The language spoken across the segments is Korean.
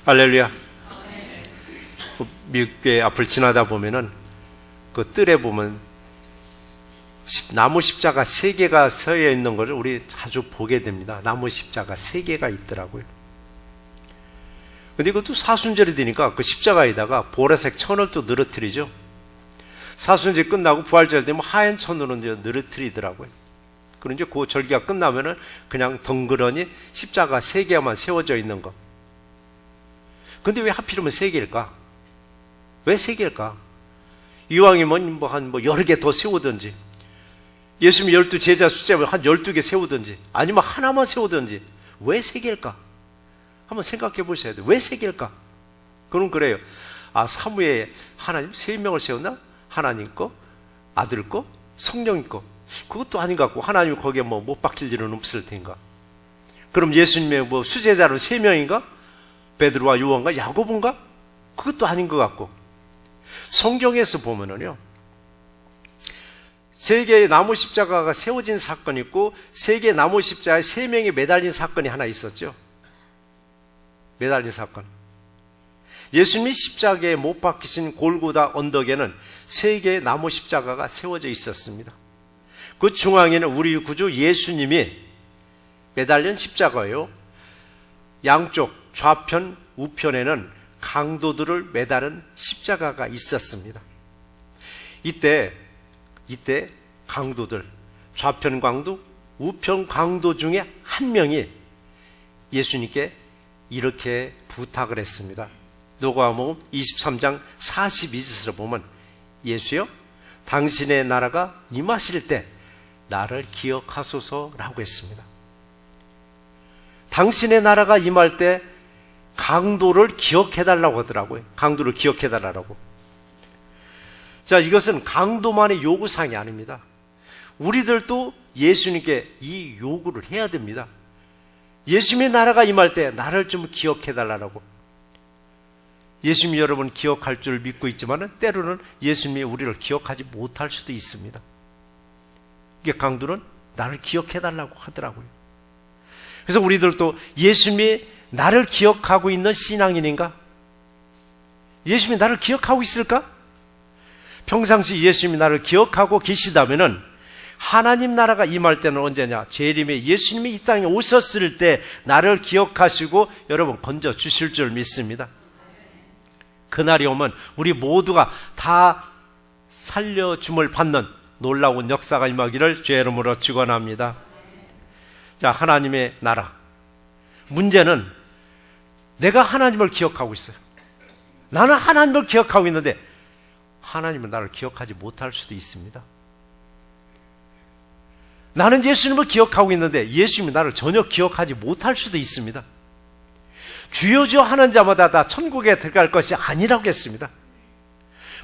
할렐루야. 미국교회 앞을 지나다 보면은 그 뜰에 보면 나무 십자가 3개가 서여 있는 것을 우리 자주 보게 됩니다. 나무 십자가 3개가 있더라고요. 근데 이것도 사순절이 되니까 그 십자가에다가 보라색 천을 또 늘어뜨리죠. 사순절 끝나고 부활절 되면 하얀 천으로 이제 늘어뜨리더라고요. 그럼 이제 그 절기가 끝나면은 그냥 덩그러니 십자가 3개만 세워져 있는 거. 근데 왜 하필이면 3개일까? 왜 3개일까? 이왕이면 여러 개 더 세우든지, 예수님 12 제자 숫자를 한 12개 세우든지, 아니면 하나만 세우든지, 왜 3개일까? 한번 생각해 보셔야 돼요. 왜 3개일까? 그럼 그래요. 사무에 하나님 3명을 세웠나? 하나님 거, 아들 거, 성령 거. 그것도 아닌 것 같고, 하나님 거기에 못 박힐 일은 없을 텐가. 그럼 예수님의 수제자로 3명인가? 베드로와 요한과 야고보인가? 그것도 아닌 것 같고. 성경에서 보면은요, 3개의 나무 십자가가 세워진 사건이 있고 3개의 나무 십자가에 3명이 매달린 사건이 하나 있었죠. 매달린 사건. 예수님이 십자가에 못 박히신 골고다 언덕에는 3개의 나무 십자가가 세워져 있었습니다. 그 중앙에는 우리 구주 예수님이 매달린 십자가예요. 양쪽 좌편 우편에는 강도들을 매달은 십자가가 있었습니다. 이때 강도들, 좌편 강도, 우편 강도 중에 한 명이 예수님께 이렇게 부탁을 했습니다. 누가복음 23장 42절을 보면, 예수여, 당신의 나라가 임하실 때 나를 기억하소서라고 했습니다. 당신의 나라가 임할 때 강도를 기억해달라고 하더라고요. 강도를 기억해달라고. 자, 이것은 강도만의 요구사항이 아닙니다. 우리들도 예수님께 이 요구를 해야 됩니다. 예수님의 나라가 임할 때 나를 좀 기억해달라고. 예수님이 여러분 기억할 줄 믿고 있지만 때로는 예수님이 우리를 기억하지 못할 수도 있습니다. 이게 강도는 나를 기억해달라고 하더라고요. 그래서 우리들도 예수님이 나를 기억하고 있는 신앙인인가? 예수님이 나를 기억하고 있을까? 평상시 예수님이 나를 기억하고 계시다면은 하나님 나라가 임할 때는 언제냐? 재림에 예수님이 이 땅에 오셨을 때 나를 기억하시고 여러분 건져 주실 줄 믿습니다. 그날이 오면 우리 모두가 다 살려줌을 받는 놀라운 역사가 임하기를 주의 이름으로 축원합니다. 자, 하나님의 나라. 문제는 내가 하나님을 기억하고 있어요. 나는 하나님을 기억하고 있는데 하나님은 나를 기억하지 못할 수도 있습니다. 나는 예수님을 기억하고 있는데 예수님이 나를 전혀 기억하지 못할 수도 있습니다. 주여 주여 하는 자마다 다 천국에 들어갈 것이 아니라고 했습니다.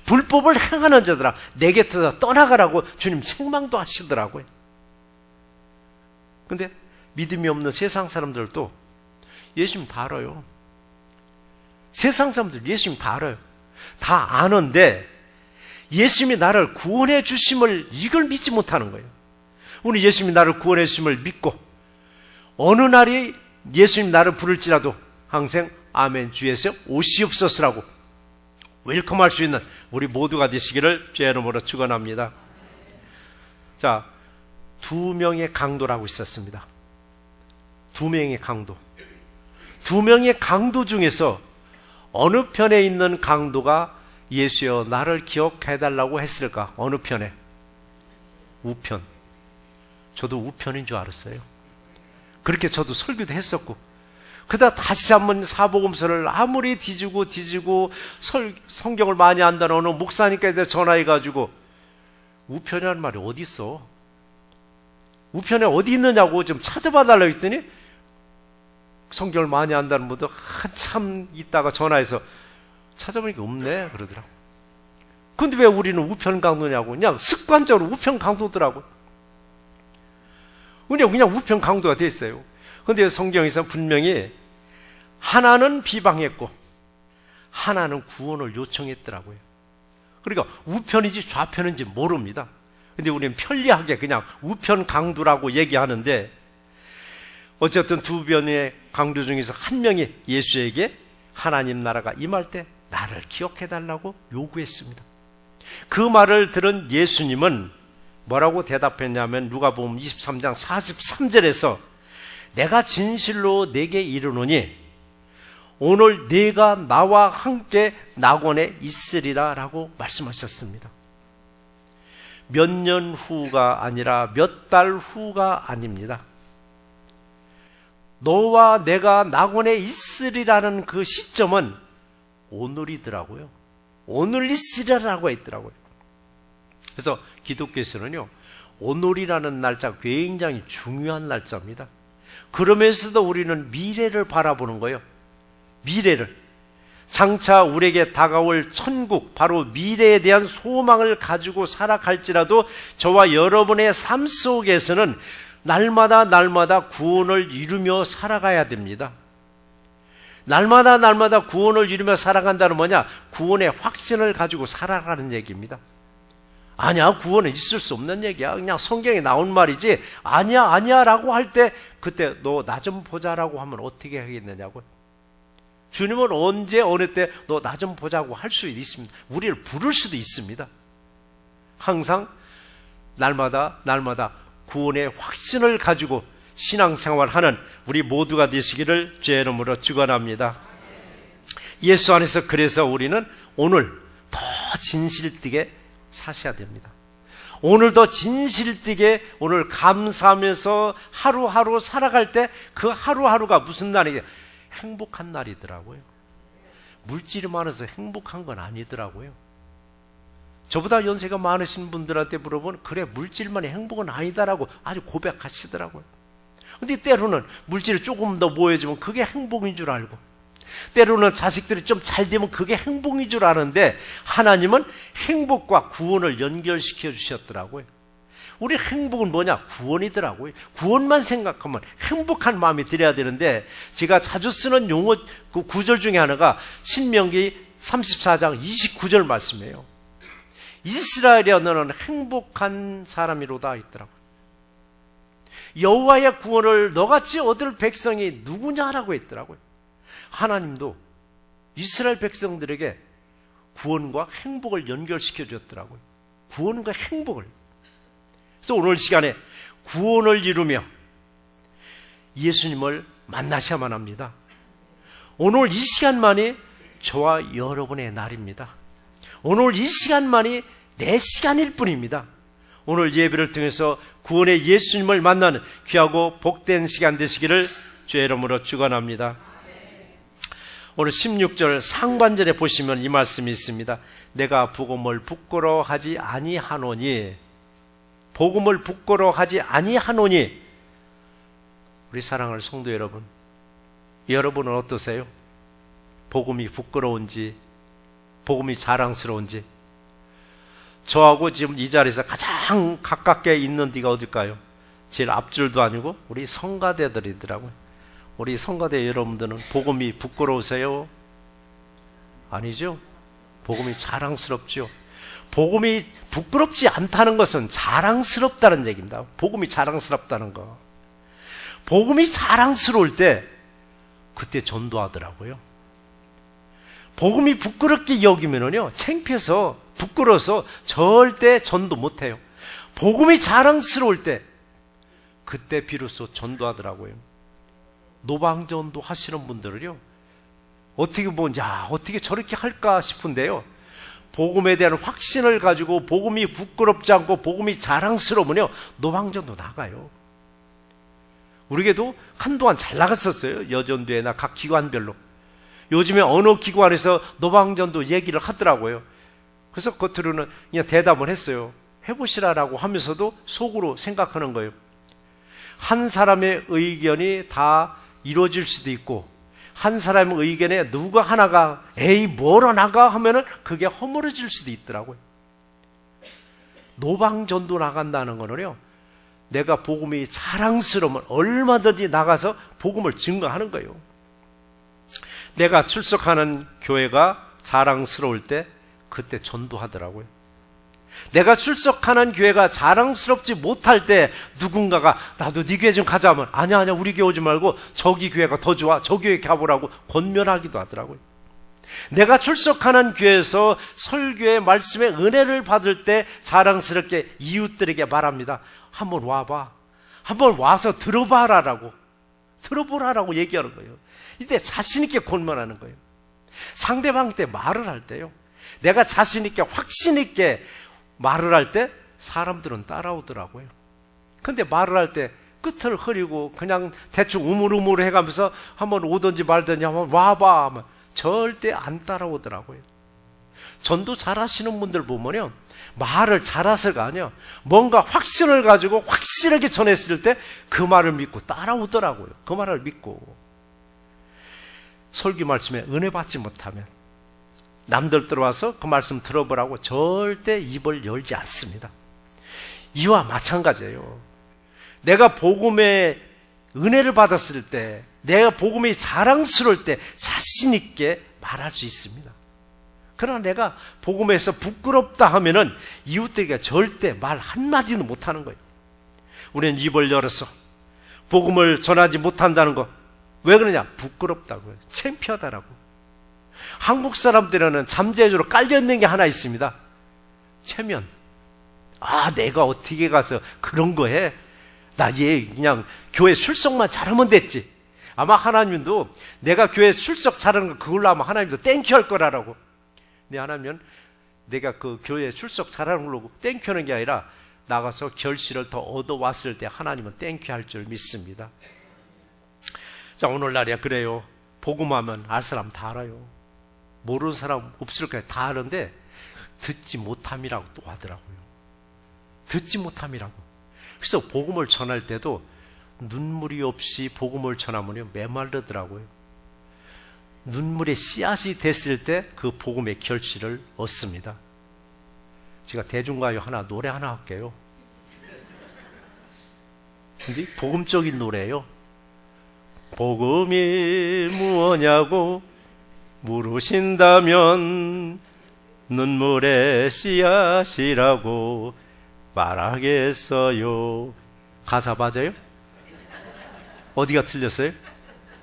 불법을 행하는 자들아 내 곁에서 떠나가라고 주님 책망도 하시더라고요. 근데 믿음이 없는 세상 사람들도 예수님 다 알아요. 세상 사람들 예수님 다 알아요. 다 아는데 예수님이 나를 구원해 주심을 이걸 믿지 못하는 거예요. 우리 예수님이 나를 구원해 주심을 믿고 어느 날이 예수님 나를 부를지라도 항상 아멘 주에서 오시옵소서라고 웰컴할 수 있는 우리 모두가 되시기를 주의 이름으로 축원합니다. 자, 2명의 강도라고 있었습니다. 2명의 강도. 2명의 강도 중에서 어느 편에 있는 강도가 예수여 나를 기억해달라고 했을까? 어느 편에? 우편. 저도 우편인 줄 알았어요. 그렇게 저도 설교도 했었고 그러다 다시 한번 사복음서를 아무리 뒤지고 성경을 많이 안다는 어느 목사님께 전화해가지고 우편이라는 말이 어디 있어? 우편에 어디 있느냐고 좀 찾아봐 달라고 했더니 성경을 많이 안다는 분도 한참 있다가 전화해서 찾아보니까 없네 그러더라고. 근데 왜 우리는 우편 강도냐고. 그냥 습관적으로 우편 강도더라고. 그냥 우편 강도가 됐어요. 근데 성경에서 분명히 하나는 비방했고 하나는 구원을 요청했더라고요. 그러니까 우편인지 좌편인지 모릅니다. 근데 우리는 편리하게 그냥 우편 강도라고 얘기하는데 어쨌든 2변의 강도 중에서 한 명이 예수에게 하나님 나라가 임할 때 나를 기억해달라고 요구했습니다. 그 말을 들은 예수님은 뭐라고 대답했냐면 누가복음 23장 43절에서 내가 진실로 내게 이르노니 오늘 네가 나와 함께 낙원에 있으리라 라고 말씀하셨습니다. 몇 년 후가 아니라 몇 달 후가 아닙니다. 너와 내가 낙원에 있으리라는 그 시점은 오늘이더라고요. 오늘 있으리라고 했더라고요. 그래서 기독교에서는요, 오늘이라는 날짜가 굉장히 중요한 날짜입니다. 그러면서도 우리는 미래를 바라보는 거예요. 미래를. 장차 우리에게 다가올 천국, 바로 미래에 대한 소망을 가지고 살아갈지라도 저와 여러분의 삶 속에서는 날마다 구원을 이루며 살아가야 됩니다. 날마다 구원을 이루며 살아간다는 뭐냐? 구원의 확신을 가지고 살아가는 얘기입니다. 아니야, 구원은 있을 수 없는 얘기야. 그냥 성경에 나온 말이지. 아니야 라고 할 때 그때 너 나 좀 보자라고 하면 어떻게 하겠느냐고요. 주님은 언제 어느 때 너 나 좀 보자고 할 수 있습니다. 우리를 부를 수도 있습니다. 항상 날마다 구원의 확신을 가지고 신앙생활하는 우리 모두가 되시기를 주의 이름으로 축원합니다. 예수 안에서 그래서 우리는 오늘 더 진실되게 사셔야 됩니다. 오늘 더 진실되게 오늘 감사하면서 하루하루 살아갈 때 그 하루하루가 무슨 날이에요? 행복한 날이더라고요. 물질이 많아서 행복한 건 아니더라고요. 저보다 연세가 많으신 분들한테 물어보면 그래, 물질만이 행복은 아니다라고 아주 고백하시더라고요. 근데 때로는 물질이 조금 더 모여지면 그게 행복인 줄 알고, 때로는 자식들이 좀 잘 되면 그게 행복인 줄 아는데 하나님은 행복과 구원을 연결시켜 주셨더라고요. 우리 행복은 뭐냐? 구원이더라고요. 구원만 생각하면 행복한 마음이 들어야 되는데, 제가 자주 쓰는 용어 그 구절 중에 하나가 신명기 34장 29절 말씀이에요. 이스라엘이여 너는 행복한 사람이로다 있더라고요. 여호와의 구원을 너같이 얻을 백성이 누구냐라고 했더라고요. 하나님도 이스라엘 백성들에게 구원과 행복을 연결시켜 줬더라고요. 구원과 행복을. 그래서 오늘 시간에 구원을 이루며 예수님을 만나셔야만 합니다. 오늘 이 시간만이 저와 여러분의 날입니다. 오늘 이 시간만이 내 시간일 뿐입니다. 오늘 예배를 통해서 구원의 예수님을 만나는 귀하고 복된 시간 되시기를 주의 이름으로 축원합니다. 오늘 16절 상반절에 보시면 이 말씀이 있습니다. 내가 복음을 부끄러워하지 아니하노니, 복음을 부끄러워하지 아니하노니. 우리 사랑하는 성도 여러분, 여러분은 어떠세요? 복음이 부끄러운지, 복음이 자랑스러운지. 저하고 지금 이 자리에서 가장 가깝게 있는 데가 어딜까요? 제일 앞줄도 아니고 우리 성가대들이더라고요. 우리 성가대 여러분들은 복음이 부끄러우세요? 아니죠? 복음이 자랑스럽죠. 복음이 부끄럽지 않다는 것은 자랑스럽다는 얘기입니다. 복음이 자랑스럽다는 거. 복음이 자랑스러울 때 그때 전도하더라고요. 복음이 부끄럽게 여기면은요, 창피해서 부끄러워서 절대 전도 못해요. 복음이 자랑스러울 때 그때 비로소 전도하더라고요. 노방전도 하시는 분들은요, 어떻게 보면 어떻게 저렇게 할까 싶은데요, 복음에 대한 확신을 가지고 복음이 부끄럽지 않고 복음이 자랑스러우면요, 노방전도 나가요. 우리에게도 한동안 잘 나갔었어요. 여전도회나 각 기관별로. 요즘에 어느 기관에서 노방전도 얘기를 하더라고요. 그래서 겉으로는 그냥 대답을 했어요. 해보시라라고 하면서도 속으로 생각하는 거예요. 한 사람의 의견이 다 이루어질 수도 있고, 한 사람의 의견에 누가 하나가 에이 뭐라 나가 하면은 그게 허물어질 수도 있더라고요. 노방전도 나간다는 거는요, 내가 복음이 자랑스러우면 얼마든지 나가서 복음을 증거하는 거예요. 내가 출석하는 교회가 자랑스러울 때 그때 전도하더라고요. 내가 출석하는 교회가 자랑스럽지 못할 때 누군가가 나도 네 교회 좀 가자 하면 아니야 우리 교회 오지 말고 저기 교회가 더 좋아, 저 교회 가보라고 권면하기도 하더라고요. 내가 출석하는 교회에서 설교의 말씀의 은혜를 받을 때 자랑스럽게 이웃들에게 말합니다. 한번 와봐, 한번 와서 들어보라라고 얘기하는 거예요. 이때 자신 있게 권면하는 거예요. 상대방한테 말을 할 때요, 내가 자신 있게 확신 있게 말을 할 때 사람들은 따라오더라고요. 근데 말을 할 때 끝을 흐리고 그냥 대충 우물우물 해가면서 한번 오든지 말든지 한번 와봐 하면 절대 안 따라오더라고요. 전도 잘하시는 분들 보면요, 말을 잘하서가 아니요, 뭔가 확신을 가지고 확실하게 전했을 때 그 말을 믿고 따라오더라고요. 그 말을 믿고. 설교 말씀에 은혜 받지 못하면 남들 들어와서 그 말씀 들어보라고 절대 입을 열지 않습니다. 이와 마찬가지예요. 내가 복음의 은혜를 받았을 때, 내가 복음이 자랑스러울 때 자신 있게 말할 수 있습니다. 그러나 내가 복음에서 부끄럽다 하면은 이웃들에게 절대 말 한마디는 못하는 거예요. 우리는 입을 열어서 복음을 전하지 못한다는 거, 왜 그러냐? 부끄럽다고요. 창피하다라고. 한국 사람들은 잠재적으로 깔려있는 게 하나 있습니다. 체면. 내가 어떻게 가서 그런 거 해? 나 얘 그냥 교회 출석만 잘하면 됐지. 아마 하나님도 내가 교회 출석 잘하는 거 그걸로 아마 하나님도 땡큐 할 거라고. 근데 하나님은 내가 그 교회 출석 잘하는 걸로 땡큐 하는 게 아니라 나가서 결실을 더 얻어왔을 때 하나님은 땡큐 할 줄 믿습니다. 자, 오늘날이야 그래요. 복음하면 알 사람 다 알아요. 모르는 사람 없을 거예요. 다 아는데 듣지 못함이라고 또 하더라고요. 듣지 못함이라고. 그래서 복음을 전할 때도 눈물이 없이 복음을 전하면요 메마르더라고요. 눈물의 씨앗이 됐을 때 그 복음의 결실을 얻습니다. 제가 대중가요 노래 하나 할게요. 근데 복음적인 노래예요. 복음이 무엇냐고 물으신다면 눈물의 씨앗이라고 말하겠어요. 가사 맞아요? 어디가 틀렸어요?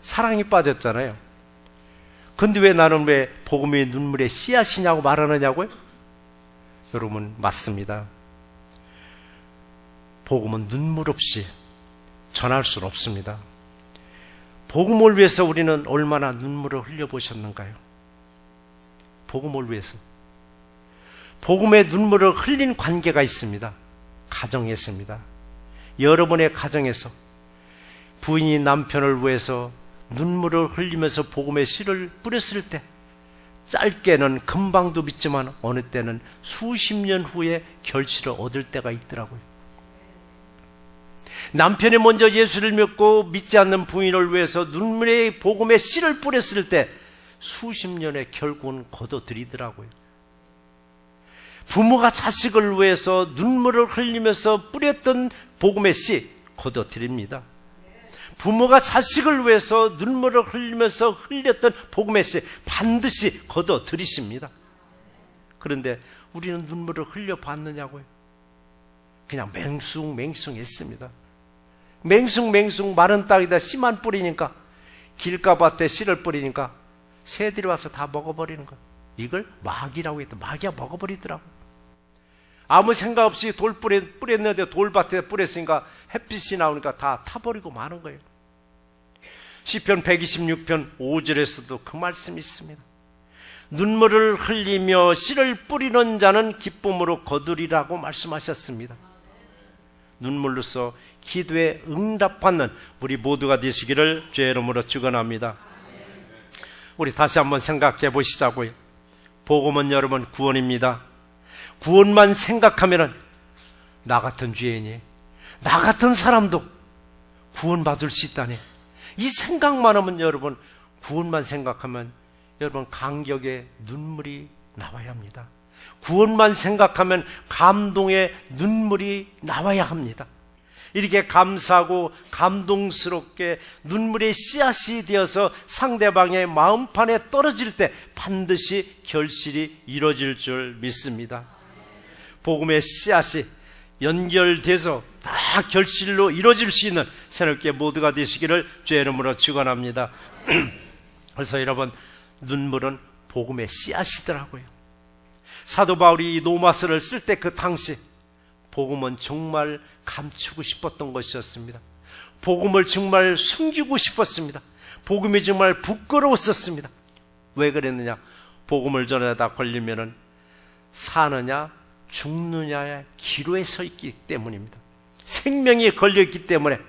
사랑이 빠졌잖아요. 근데 왜 나는 왜 복음이 눈물의 씨앗이냐고 말하느냐고요? 여러분, 맞습니다. 복음은 눈물 없이 전할 수는 없습니다. 복음을 위해서 우리는 얼마나 눈물을 흘려보셨는가요? 복음을 위해서. 복음의 눈물을 흘린 관계가 있습니다. 가정에서입니다. 여러분의 가정에서 부인이 남편을 위해서 눈물을 흘리면서 복음의 씨를 뿌렸을 때 짧게는 금방도 믿지만 어느 때는 수십 년 후에 결실을 얻을 때가 있더라고요. 남편이 먼저 예수를 믿고 믿지 않는 부인을 위해서 눈물의 복음의 씨를 뿌렸을 때 수십 년에 결국은 거둬들이더라고요. 부모가 자식을 위해서 눈물을 흘리면서 뿌렸던 복음의 씨 거둬들입니다. 부모가 자식을 위해서 눈물을 흘리면서 흘렸던 복음의 씨 반드시 거둬들이십니다. 그런데 우리는 눈물을 흘려봤느냐고요? 그냥 맹숭맹숭했습니다. 맹숭맹숭 마른 땅에다 씨만 뿌리니까, 길가밭에 씨를 뿌리니까 새들이 와서 다 먹어버리는 거예요. 이걸 마귀라고 했다. 마귀가 먹어버리더라고. 아무 생각 없이 돌 뿌렸는데 돌밭에 뿌렸으니까 햇빛이 나오니까 다 타버리고 마는 거예요. 시편 126편 5절에서도 그 말씀이 있습니다. 눈물을 흘리며 씨를 뿌리는 자는 기쁨으로 거두리라고 말씀하셨습니다. 눈물로써 기도에 응답받는 우리 모두가 되시기를 주의 이름으로 축원합니다. 우리 다시 한번 생각해 보시자고요. 복음은 여러분 구원입니다. 구원만 생각하면 나 같은 죄인이, 나 같은 사람도 구원받을 수 있다니, 이 생각만 하면 여러분, 구원만 생각하면 여러분 감격의 눈물이 나와야 합니다. 구원만 생각하면 감동의 눈물이 나와야 합니다. 이렇게 감사하고 감동스럽게 눈물의 씨앗이 되어서 상대방의 마음판에 떨어질 때 반드시 결실이 이루어질 줄 믿습니다. 복음의 씨앗이 연결돼서 다 결실로 이루어질 수 있는 새롭게 모두가 되시기를 주의 이름으로 축원합니다. 그래서 여러분, 눈물은 복음의 씨앗이더라고요. 사도 바울이 이 로마서를 쓸 때 그 당시 복음은 정말 감추고 싶었던 것이었습니다. 복음을 정말 숨기고 싶었습니다. 복음이 정말 부끄러웠었습니다. 왜 그랬느냐? 복음을 전하다 걸리면은 사느냐 죽느냐의 기로에 서 있기 때문입니다. 생명이 걸려있기 때문에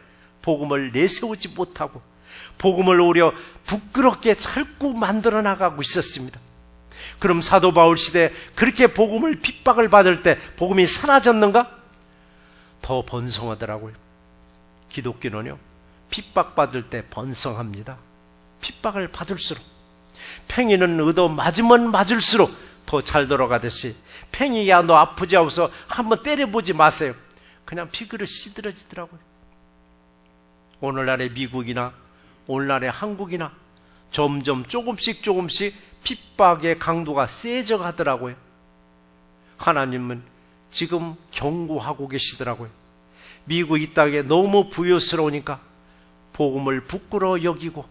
복음을 내세우지 못하고 복음을 오히려 부끄럽게 자꾸 만들어 나가고 있었습니다. 그럼 사도 바울 시대에 그렇게 복음을 핍박을 받을 때 복음이 사라졌는가? 더 번성하더라고요. 기독교는요, 핍박받을 때 번성합니다. 핍박을 받을수록, 팽이는 의도 맞으면 맞을수록 더 잘 돌아가듯이, 팽이야 너 아프지 않아서 한번 때려보지 마세요. 그냥 피그릇 시들어지더라고요. 오늘날의 미국이나 오늘날의 한국이나 점점 조금씩 핍박의 강도가 세져 가더라고요. 하나님은 지금 경고하고 계시더라고요. 미국 이 땅에 너무 부유스러우니까 복음을 부끄러워 여기고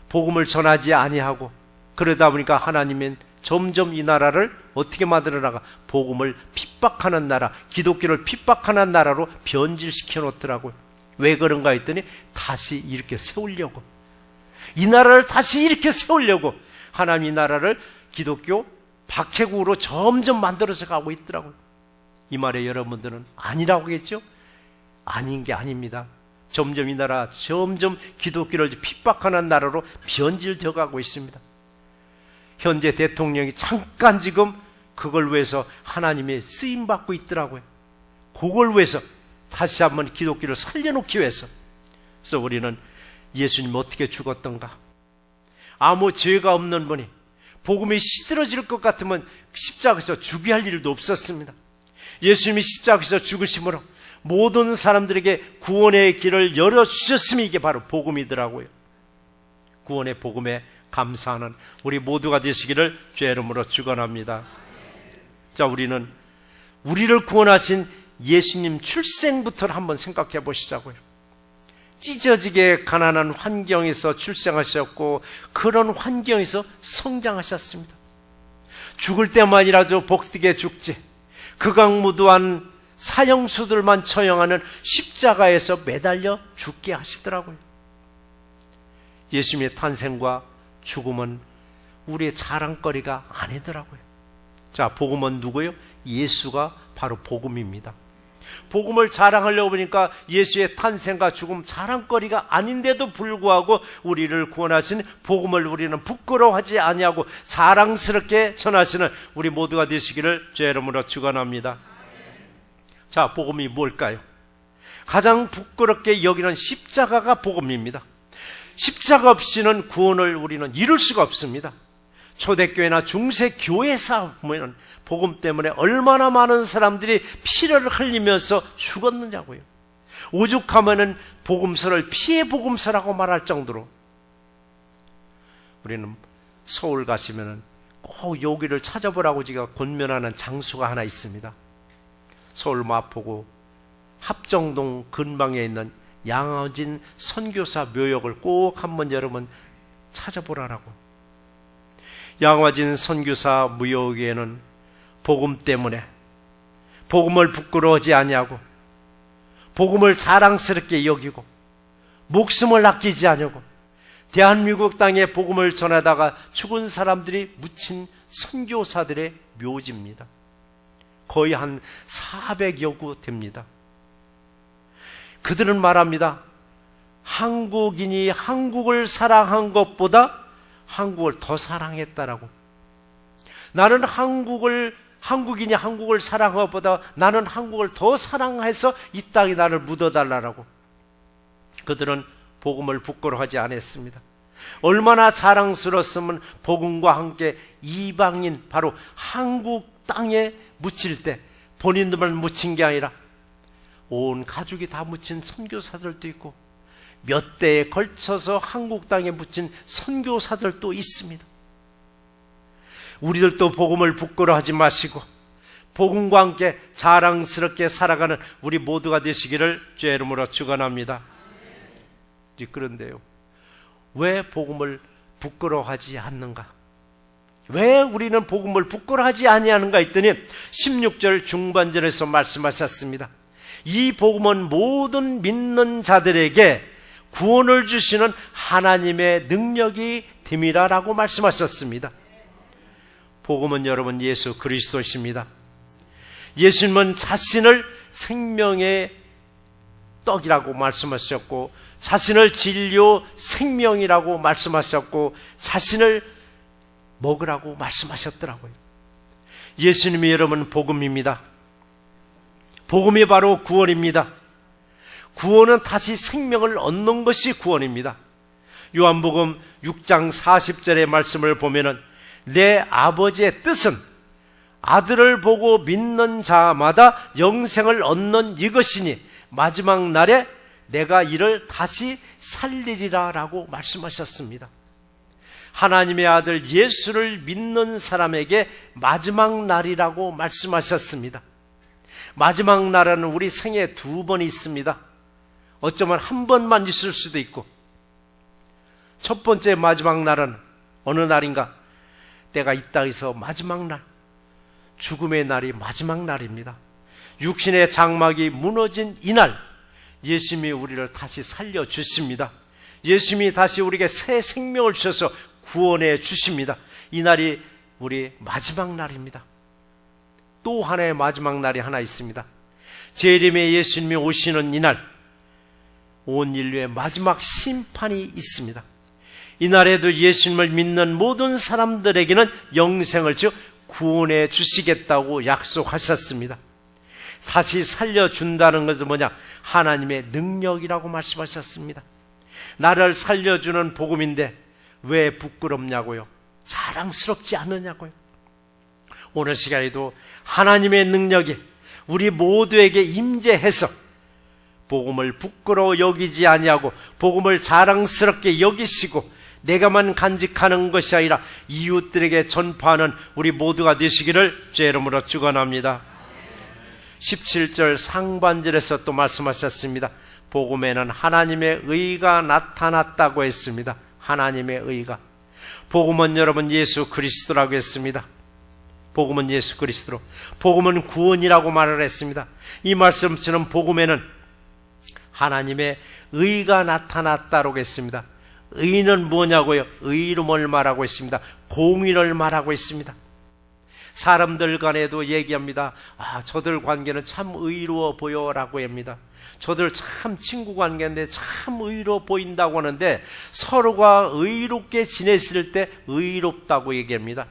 복음을 전하지 아니하고, 그러다 보니까 하나님은 점점 이 나라를 어떻게 만들어 나가? 복음을 핍박하는 나라, 기독교를 핍박하는 나라로 변질시켜 놓더라고요. 왜 그런가 했더니 다시 이렇게 세우려고, 이 나라를 다시 이렇게 세우려고 하나님 이 나라를 기독교 박해국으로 점점 만들어져 가고 있더라고요. 이 말에 여러분들은 아니라고 하겠죠? 아닌 게 아닙니다. 점점 이 나라 점점 기독교를 핍박하는 나라로 변질되어 가고 있습니다. 현재 대통령이 잠깐 지금 그걸 위해서 하나님의 쓰임받고 있더라고요. 그걸 위해서 다시 한번 기독교를 살려놓기 위해서. 그래서 우리는 예수님 어떻게 죽었던가? 아무 죄가 없는 분이 복음이 시들어질 것 같으면 십자가에서 죽게 할 일도 없었습니다. 예수님이 십자가에서 죽으심으로 모든 사람들에게 구원의 길을 열어주셨음이 이게 바로 복음이더라고요. 구원의 복음에 감사하는 우리 모두가 되시기를 주의 이름으로 축원합니다. 자, 우리는 우리를 구원하신 예수님 출생부터 한번 생각해 보시자고요. 찢어지게 가난한 환경에서 출생하셨고 그런 환경에서 성장하셨습니다. 죽을 때만이라도 복되게 죽지, 극악무도한 사형수들만 처형하는 십자가에서 매달려 죽게 하시더라고요. 예수님의 탄생과 죽음은 우리의 자랑거리가 아니더라고요. 자, 복음은 누구예요? 예수가 바로 복음입니다. 복음을 자랑하려고 보니까 예수의 탄생과 죽음 자랑거리가 아닌데도 불구하고 우리를 구원하신 복음을 우리는 부끄러워하지 아니하고 자랑스럽게 전하시는 우리 모두가 되시기를 주의 이름으로 축원합니다. 자, 복음이 뭘까요? 가장 부끄럽게 여기는 십자가가 복음입니다. 십자가 없이는 구원을 우리는 이룰 수가 없습니다. 초대교회나 중세교회사 보면 복음 때문에 얼마나 많은 사람들이 피를 흘리면서 죽었느냐고요. 오죽하면은 복음서를 피해 복음서라고 말할 정도로. 우리는 서울 가시면은 꼭 여기를 찾아보라고 제가 권면하는 장소가 하나 있습니다. 서울 마포구 합정동 근방에 있는 양화진 선교사 묘역을 꼭 한번 여러분 찾아보라고. 양화진 선교사 묘역에는 복음 때문에 복음을 부끄러워하지 아니하고 복음을 자랑스럽게 여기고 목숨을 아끼지 않고 대한민국 땅에 복음을 전하다가 죽은 사람들이 묻힌 선교사들의 묘지입니다. 거의 한 400여 구 됩니다. 그들은 말합니다. 한국인이 한국을 사랑한 것보다 한국을 더 사랑했다라고. 나는 한국인이 한국을 사랑한 것보다 나는 한국을 더 사랑해서 이 땅에 나를 묻어달라고. 그들은 복음을 부끄러워하지 않았습니다. 얼마나 자랑스러웠으면 복음과 함께 이방인 바로 한국 땅에 묻힐 때 본인들만 묻힌 게 아니라 온 가족이 다 묻힌 선교사들도 있고 몇 대에 걸쳐서 한국 땅에 묻힌 선교사들도 있습니다. 우리들도 복음을 부끄러워하지 마시고 복음과 함께 자랑스럽게 살아가는 우리 모두가 되시기를 주의 이름으로 축원합니다. 그런데요, 왜 복음을 부끄러워하지 않는가? 왜 우리는 복음을 부끄러워하지 아니하는가 했더니 16절 중반절에서 말씀하셨습니다. 이 복음은 모든 믿는 자들에게 구원을 주시는 하나님의 능력이 됨이라라고 말씀하셨습니다. 복음은 여러분 예수 그리스도십니다. 예수님은 자신을 생명의 떡이라고 말씀하셨고, 자신을 진료 생명이라고 말씀하셨고, 자신을 먹으라고 말씀하셨더라고요. 예수님이 여러분 복음입니다. 복음이 바로 구원입니다. 구원은 다시 생명을 얻는 것이 구원입니다. 요한복음 6장 40절의 말씀을 보면은 내 아버지의 뜻은 아들을 보고 믿는 자마다 영생을 얻는 이것이니 마지막 날에 내가 이를 다시 살리리라 라고 말씀하셨습니다. 하나님의 아들 예수를 믿는 사람에게 마지막 날이라고 말씀하셨습니다. 마지막 날은 우리 생에 2번 있습니다. 어쩌면 한 번만 있을 수도 있고, 첫 번째 마지막 날은 어느 날인가? 때가 이 땅에서 마지막 날, 죽음의 날이 마지막 날입니다. 육신의 장막이 무너진 이날, 예수님이 우리를 다시 살려주십니다. 예수님이 다시 우리에게 새 생명을 주셔서 구원해 주십니다. 이 날이 우리 마지막 날입니다. 또 하나의 마지막 날이 하나 있습니다. 재림의 예수님이 오시는 이날, 온 인류의 마지막 심판이 있습니다. 이날에도 예수님을 믿는 모든 사람들에게는 영생을 즉 구원해 주시겠다고 약속하셨습니다. 다시 살려준다는 것은 뭐냐? 하나님의 능력이라고 말씀하셨습니다. 나를 살려주는 복음인데 왜 부끄럽냐고요? 자랑스럽지 않느냐고요? 오늘 시간에도 하나님의 능력이 우리 모두에게 임재해서 복음을 부끄러워 여기지 아니하고 복음을 자랑스럽게 여기시고 내가만 간직하는 것이 아니라 이웃들에게 전파하는 우리 모두가 되시기를 주의 이름으로 축원합니다. 17절 상반절에서 또 말씀하셨습니다. 복음에는 하나님의 의가 나타났다고 했습니다. 하나님의 의가. 복음은 여러분 예수 그리스도라고 했습니다. 복음은 예수 그리스도. 복음은 구원이라고 말을 했습니다. 이 말씀처럼 복음에는 하나님의 의가 나타났다고 했습니다. 의는 뭐냐고요? 의로움을 말하고 있습니다. 공의를 말하고 있습니다. 사람들 간에도 얘기합니다. 저들 관계는 참 의로워 보여라고 합니다. 저들 참 친구 관계인데 참 의로워 보인다고 하는데 서로가 의롭게 지냈을 때 의롭다고 얘기합니다.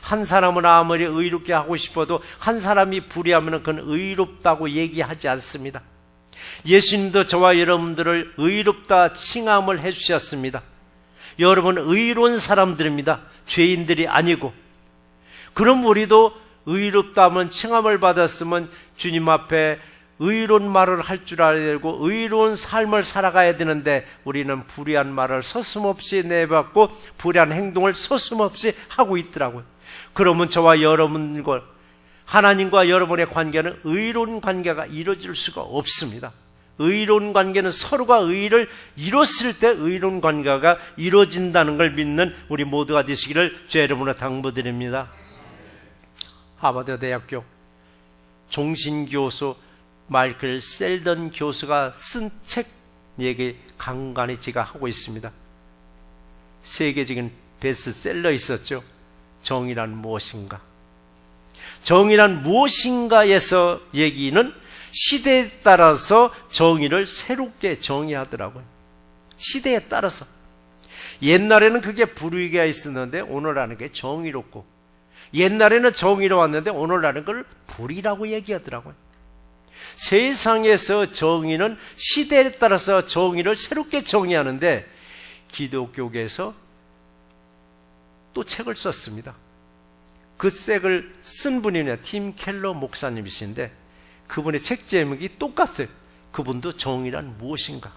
한 사람은 아무리 의롭게 하고 싶어도 한 사람이 불의하면 그건 의롭다고 얘기하지 않습니다. 예수님도 저와 여러분들을 의롭다 칭함을 해주셨습니다. 여러분 의로운 사람들입니다. 죄인들이 아니고. 그럼 우리도 의롭다 하면 칭함을 받았으면 주님 앞에 의로운 말을 할 줄 알아야 되고 의로운 삶을 살아가야 되는데 우리는 불의한 말을 서슴없이 내뱉고 불의한 행동을 서슴없이 하고 있더라고요. 그러면 저와 여러분과 하나님과 여러분의 관계는 의로운 관계가 이루어질 수가 없습니다. 의로운 관계는 서로가 의를 이뤘을 때 의로운 관계가 이루어진다는 걸 믿는 우리 모두가 되시기를 주의 이름으로 당부드립니다. 하버드 대학교 종신교수 마이클 셀던 교수가 쓴 책 얘기 간간히 제가 하고 있습니다. 세계적인 베스트셀러 있었죠. 정의란 무엇인가? 정의란 무엇인가에서 얘기는 시대에 따라서 정의를 새롭게 정의하더라고요. 시대에 따라서. 옛날에는 그게 불의가 있었는데 오늘날은 게 정의롭고, 옛날에는 정의로웠는데 오늘날은 그걸 불의라고 얘기하더라고요. 세상에서 정의는 시대에 따라서 정의를 새롭게 정의하는데 기독교계에서 또 책을 썼습니다. 그 책을 쓴 분이 팀 켈러 목사님이신데 그분의 책 제목이 똑같아요. 그분도 정의란 무엇인가.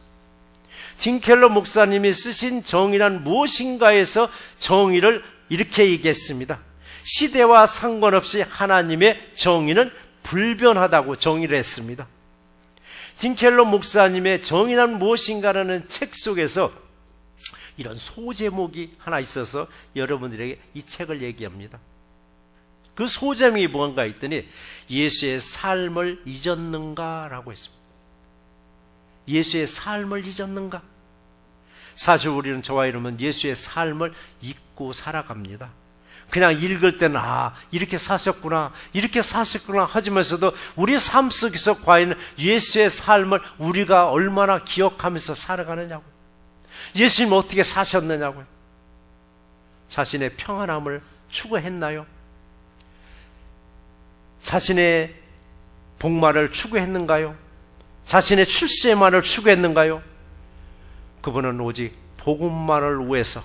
팀 켈러 목사님이 쓰신 정의란 무엇인가에서 정의를 이렇게 얘기했습니다. 시대와 상관없이 하나님의 정의는 불변하다고 정의를 했습니다. 틴켈러 목사님의 정의란 무엇인가라는 책 속에서 이런 소제목이 하나 있어서 여러분들에게 이 책을 얘기합니다. 그 소제목이 뭔가 했더니 예수의 삶을 잊었는가 라고 했습니다. 예수의 삶을 잊었는가? 사실 우리는 저와 여러분 예수의 삶을 잊고 살아갑니다. 그냥 읽을 때는 이렇게 사셨구나 이렇게 사셨구나 하지만서도 우리 삶 속에서 과연 예수의 삶을 우리가 얼마나 기억하면서 살아가느냐고, 예수님 어떻게 사셨느냐고요. 자신의 평안함을 추구했나요? 자신의 복말을 추구했는가요? 자신의 출세만을 추구했는가요? 그분은 오직 복음만을 위해서,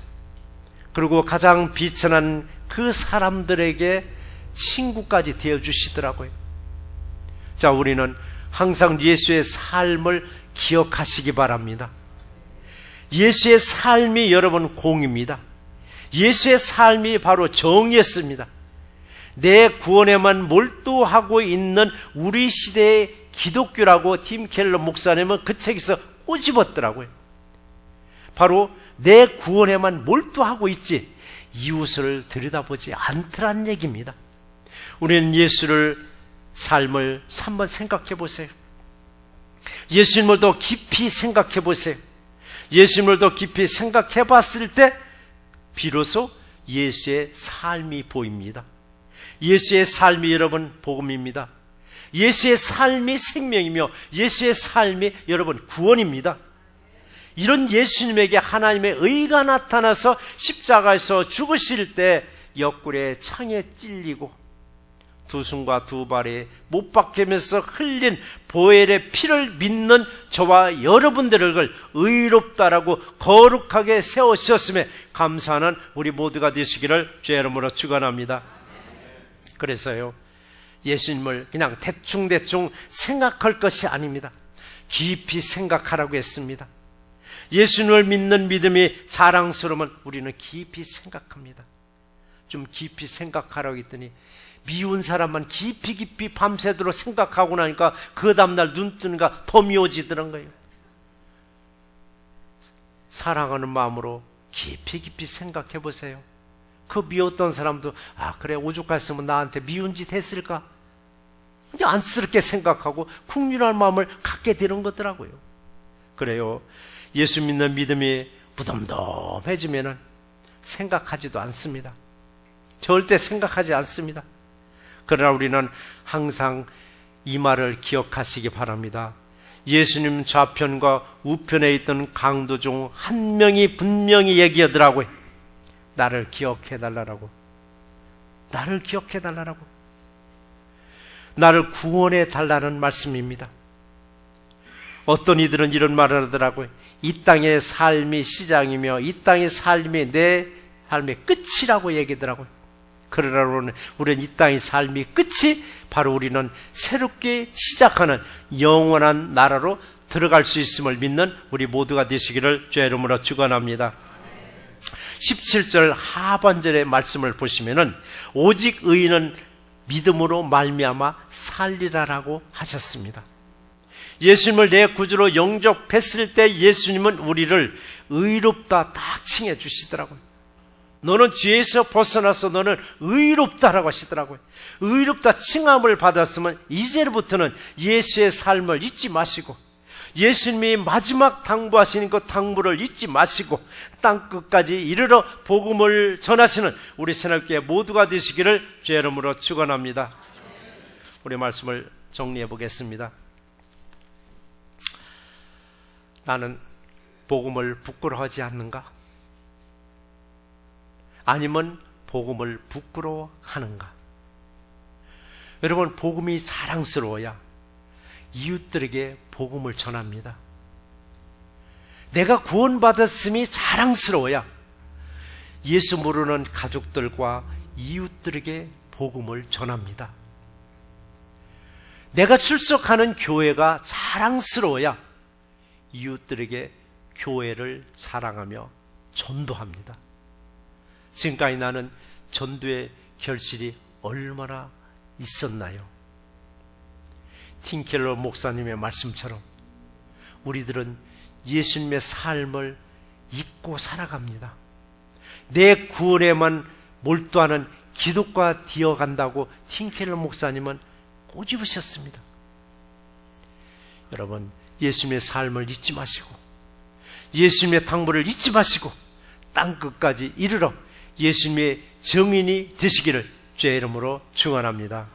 그리고 가장 비천한 그 사람들에게 친구까지 되어주시더라고요. 자, 우리는 항상 예수의 삶을 기억하시기 바랍니다. 예수의 삶이 여러분 공입니다. 예수의 삶이 바로 정의였습니다. 내 구원에만 몰두하고 있는 우리 시대의 기독교라고 팀 켈러 목사님은 그 책에서 꼬집었더라고요. 바로 내 구원에만 몰두하고 있지 이웃을 들여다보지 않더란 얘기입니다. 우리는 예수를 삶을 한번 생각해 보세요. 예수님을 더 깊이 생각해 보세요. 예수님을 더 깊이 생각해 봤을 때 비로소 예수의 삶이 보입니다. 예수의 삶이 여러분 복음입니다. 예수의 삶이 생명이며 예수의 삶이 여러분 구원입니다. 이런 예수님에게 하나님의 의가 나타나서 십자가에서 죽으실 때 옆구리에 창에 찔리고 두 손과 두 발에 못 박히면서 흘린 보혈의 피를 믿는 저와 여러분들을 의롭다라고 거룩하게 세우셨음에 감사하는 우리 모두가 되시기를 주의 이름으로 축원합니다. 그래서요, 예수님을 그냥 대충대충 생각할 것이 아닙니다. 깊이 생각하라고 했습니다. 예수님을 믿는 믿음이 자랑스러우면 우리는 깊이 생각합니다. 좀 깊이 생각하라고 했더니 미운 사람만 깊이 밤새도록 생각하고 나니까 그 다음날 눈 뜨는가 더 미워지더란 거예요. 사랑하는 마음으로 깊이 생각해 보세요. 그 미웠던 사람도 그래 오죽했으면 나한테 미운 짓 했을까? 그냥 안쓰럽게 생각하고 국률할 마음을 갖게 되는 거더라고요. 그래요, 예수 믿는 믿음이 무덤덤해지면은 생각하지도 않습니다. 절대 생각하지 않습니다. 그러나 우리는 항상 이 말을 기억하시기 바랍니다. 예수님 좌편과 우편에 있던 강도 중 한 명이 분명히 얘기하더라고요. 나를 기억해달라고. 나를 기억해달라고. 나를 구원해달라는 말씀입니다. 어떤 이들은 이런 말을 하더라고요. 이 땅의 삶이 시작이며 이 땅의 삶이 내 삶의 끝이라고 얘기하더라고요. 그러나 우리는 이 땅의 삶이 끝이 바로 우리는 새롭게 시작하는 영원한 나라로 들어갈 수 있음을 믿는 우리 모두가 되시기를 주의 이름으로 축원합니다. 17절 하반절의 말씀을 보시면은 오직 의인은 믿음으로 말미암아 살리라라고 하셨습니다. 예수님을 내 구주로 영접했을 때 예수님은 우리를 의롭다 딱 칭해 주시더라고요. 너는 죄에서 벗어나서 너는 의롭다라고 하시더라고요. 의롭다 칭함을 받았으면 이제부터는 예수의 삶을 잊지 마시고 예수님이 마지막 당부하시는 그 당부를 잊지 마시고 땅끝까지 이르러 복음을 전하시는 우리 새날교회 모두가 되시기를 주의 이름으로 축원합니다. 우리 말씀을 정리해 보겠습니다. 나는 복음을 부끄러워하지 않는가? 아니면 복음을 부끄러워하는가? 여러분, 복음이 자랑스러워야 이웃들에게 복음을 전합니다. 내가 구원받았음이 자랑스러워야 예수 모르는 가족들과 이웃들에게 복음을 전합니다. 내가 출석하는 교회가 자랑스러워야 이웃들에게 교회를 자랑하며 전도합니다. 지금까지 나는 전도의 결실이 얼마나 있었나요? 팀켈러 목사님의 말씀처럼 우리들은 예수님의 삶을 잊고 살아갑니다. 내 구원에만 몰두하는 기독가 되어간다고 팀켈러 목사님은 꼬집으셨습니다. 여러분, 예수님의 삶을 잊지 마시고 예수님의 당부를 잊지 마시고 땅끝까지 이르러 예수님의 증인이 되시기를 주의 이름으로 축원합니다.